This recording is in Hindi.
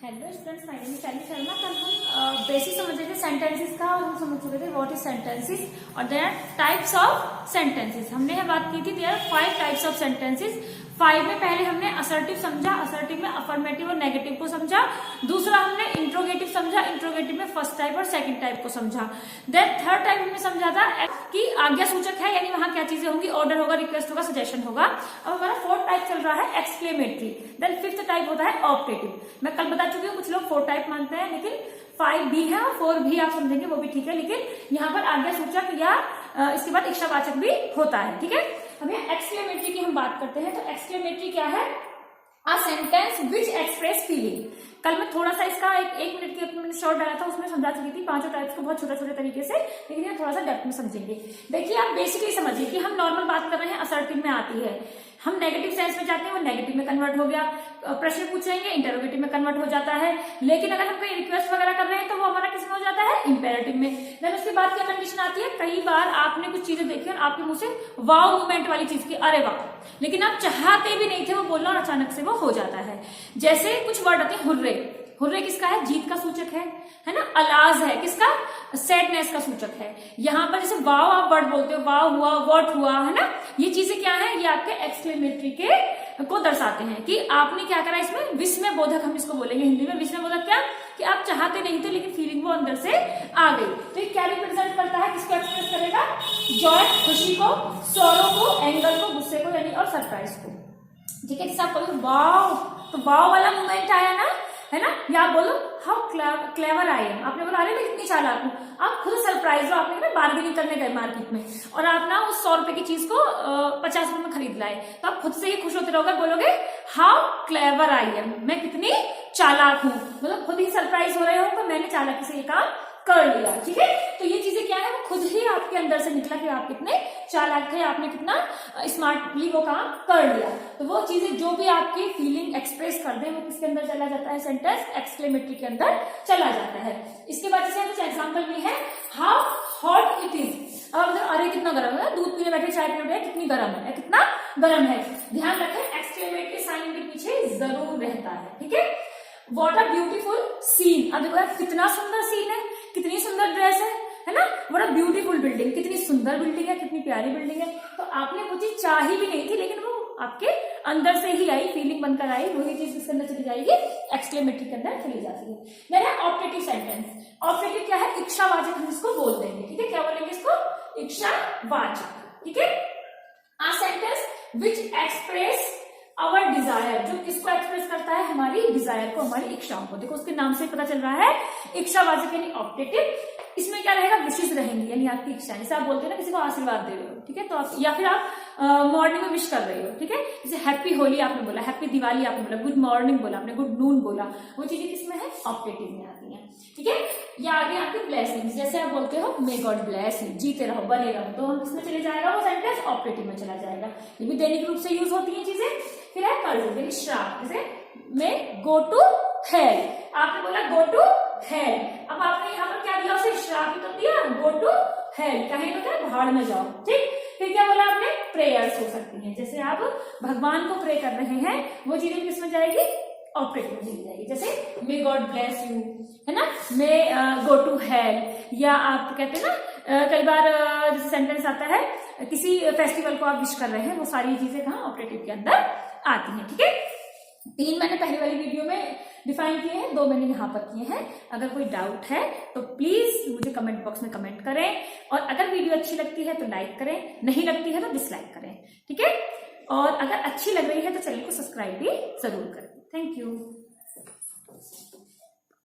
Hello students, my name is शैली शर्मा। कल हम बेसिक समझ रहे थे सेंटेंसेस का और हम समझ चुके थे व्हाट इज सेंटेंसेस और there are types of sentences. हमने बात की थी there are 5 types of sentences. 5 में पहले हमने असर्टिव समझा, असर्टिव में अफर्मेटिव और नेगेटिव को समझा। दूसरा हमने इंट्रोगेटिव समझा, इंट्रोगेटिव में फर्स्ट टाइप और सेकंड टाइप को समझा। देन थर्ड टाइप हमने समझा था कि आज्ञा सूचक है, यानी वहां क्या चीजें होंगी, ऑर्डर होगा, रिक्वेस्ट होगा, सजेशन होगा। अब हमारा फोर्थ टाइप चल रहा है एक्सक्लेमेटरी। देन फिफ्थ टाइप होता है ऑप्टेटिव। मैं कल बता चुकी हूँ, कुछ लोग 4 टाइप मानते हैं, लेकिन 5 भी है और 4 भी आप समझेंगे, वो भी ठीक है। लेकिन यहाँ पर आज्ञा सूचक या इसके बाद इच्छावाचक भी होता है, ठीक है। अब यहाँ एक्सक्लेमेटरी की हम बात करते हैं, तो एक्सक्लेमेटरी क्या है? A sentence which express feeling. कल मैं थोड़ा सा इसका एक मिनट की शॉर्ट डाला था, उसमें समझा चुकी थी 5 टाइप्स को बहुत छोटे छोटे तरीके से, लेकिन ये थोड़ा सा डेप्थ में समझेंगे। देखिए, आप बेसिकली समझिए कि हम नॉर्मल बात कर रहे हैं, असर्टिव में आती है। हम नेगेटिव सेंस में जाते हैं, वो नेगेटिव में कन्वर्ट हो गया। प्रश्न पूछेंगे, इंटरोगेटिव में कन्वर्ट हो जाता है। लेकिन अगर हम कोई रिक्वेस्ट वगैरह कर रहे हैं तो वो हमारा किस में हो जाता है? इंपेरेटिव में। देन उसके बाद क्या कंडीशन आती है? कई बार आपने कुछ चीजें देखी और आपके मुंह से वाव मूवमेंट वाली चीज की, अरे वाह, लेकिन आप चाहते भी नहीं थे वो बोलना और अचानक से वो हो जाता है। जैसे कुछ वर्ड आते हैं, हुर्रे। हुर्रे किसका है? जीत का सूचक है ना। अलाज है किसका? सैडनेस का सूचक है। यहाँ पर जैसे वाव आप वर्ड बोलते हो, वाव हुआ, व्हाट हुआ, है ना। ये चीजें क्या है? ये आपके एक्सक्लेमेटरी के को दर्शाते हैं कि आपने क्या करा इसमें, विस्मय बोधक हम इसको बोलेंगे हिंदी में। विस्मय बोधक क्या? कि आप चाहते नहीं थे लेकिन फीलिंग वो अंदर से आ गई। तो ये क्या रिप्रेजेंट करता है, किसको एक्सप्रेस करेगा? जॉय, खुशी को, सॉरो को, एंगर को, गुस्से को, यानी और सरप्राइज को, ठीक है। जैसे आप बोलो वाव, तो वाव वाला मोमेंट आया ना, है ना। या आप बोलो हाउ क्लेवर आई एम, आपने बोला अरे मैं कितनी चालाक हूं। आप खुद सरप्राइज हो, आपने बार्गेनिंग करने गए मार्केट में और आप ना उस 100 रुपए की चीज को 50 रुपए में खरीद लाए, तो आप खुद से ही खुश होते रहोगे, बोलोगे हाउ क्लेवर आई एम, मैं कितनी चालाक हूं। मतलब खुद ही सरप्राइज हो रहे हो तो मैंने चालाकी से ये काम कर लिया, ठीक है। तो ये चीजें क्या है, वो खुद ही आपके अंदर से निकला कि आप कितने चालाक थे, आपने कितना स्मार्टली वो काम कर लिया। तो वो चीजें जो भी आपकी फीलिंग एक्सप्रेस कर दे वो किसके अंदर चला जाता है? सेंटेंस एक्सक्लेमेटरी के अंदर चला जाता है। इसके बाद जैसे कुछ एग्जाम्पल भी है, हाउ हॉट इट इज। अब मतलब अरे कितना गर्म है, दूध पीने बैठे, चाय पीने बैठे, कितनी गर्म है, कितना गर्म है। ध्यान रखें, एक्सक्लेमेटरी साइन के पीछे जरूर रहता है, ठीक है। What a beautiful scene. अब देखो कितना सुंदर सीन है, कितनी सुंदर ड्रेस है ना। बड़ा ब्यूटीफुल बिल्डिंग, कितनी सुंदर बिल्डिंग है, कितनी प्यारी बिल्डिंग है। तो आपने वो चीज चाही भी नहीं थी, लेकिन वो आपके अंदर से ही आई, फीलिंग बनकर आई, वही चीज किसके अंदर चली जाएगी? एक्सक्लेमेटरी के अंदर चली जाती है। देन है ऑप्टेटिव सेंटेंस। ऑप्टेटिव क्या है? इच्छावाचक हम इसको बोल देंगे, ठीक है। क्या बोलेंगे इसको? इच्छावाचक, ठीक है। A sentence which express our desire, जो किसको एक्सप्रेस करता है? हमारी डिजायर को, हमारी इच्छाओं को। देखो उसके नाम से पता चल रहा है, इच्छावाचक यानी ऑप्टेटिव। इसमें क्या रहेगा? विशेष रहेंगी, यानी आपकी इच्छा। जैसे आप बोलते हैं ना, किसी को आशीर्वाद दे रहे हो, ठीक है, तो आप, या फिर आप मॉर्निंग में विश कर रहे हो, ठीक है। जैसे हैप्पी होली आपने बोला, हैप्पी दिवाली आपने बोला, गुड मॉर्निंग बोला आपने, गुड नून बोला, वो चीजें किसमें है? ऑप्टेटिव में आती है, ठीक है। या आगे आपके ब्लेसिंग्स, जैसे आप बोलते हो मे गॉड ब्लेस यू, जीते रहो, बने रहो, तो हम किसमें चले जाएगा? वो सेंटेंस ऑप्टेटिव में चला जाएगा। ये भी दैनिक रूप से यूज होती है चीजें। फिर है कर्ज, श्राप, जैसे मैं गो टू हेल, आपने बोला गो टू हेल। अब आपने यहाँ पर क्या दिया? उसे श्राप ही तो दिया, गो टू हेल, कहीं होता है भाड़ में जाओ, ठीक। फिर क्या बोला आपने? प्रेयर्स हो सकती हैं, जैसे आप भगवान को प्रे कर रहे हैं, वो चीजें किसमें जाएगी? ऑप्टेटिव में चली जाएगी। जैसे मे गॉड ब्लेस यू, है ना, मे गो टू हेल। या आप कहते हैं ना, कई बार जैसे सेंटेंस आता है, किसी फेस्टिवल को आप विश कर रहे हैं, वो सारी चीजें कहाँ? ऑप्टेटिव के अंदर आती हैं, ठीक है। 3 मैंने पहले वाली वीडियो में डिफाइन किए हैं, 2 मैंने यहाँ पर किए हैं। अगर कोई डाउट है तो प्लीज मुझे कमेंट बॉक्स में कमेंट करें, और अगर वीडियो अच्छी लगती है तो लाइक करें, नहीं लगती है तो डिसलाइक करें, ठीक है। और अगर अच्छी लग रही है तो चैनल को सब्सक्राइब भी जरूर करें। Thank you.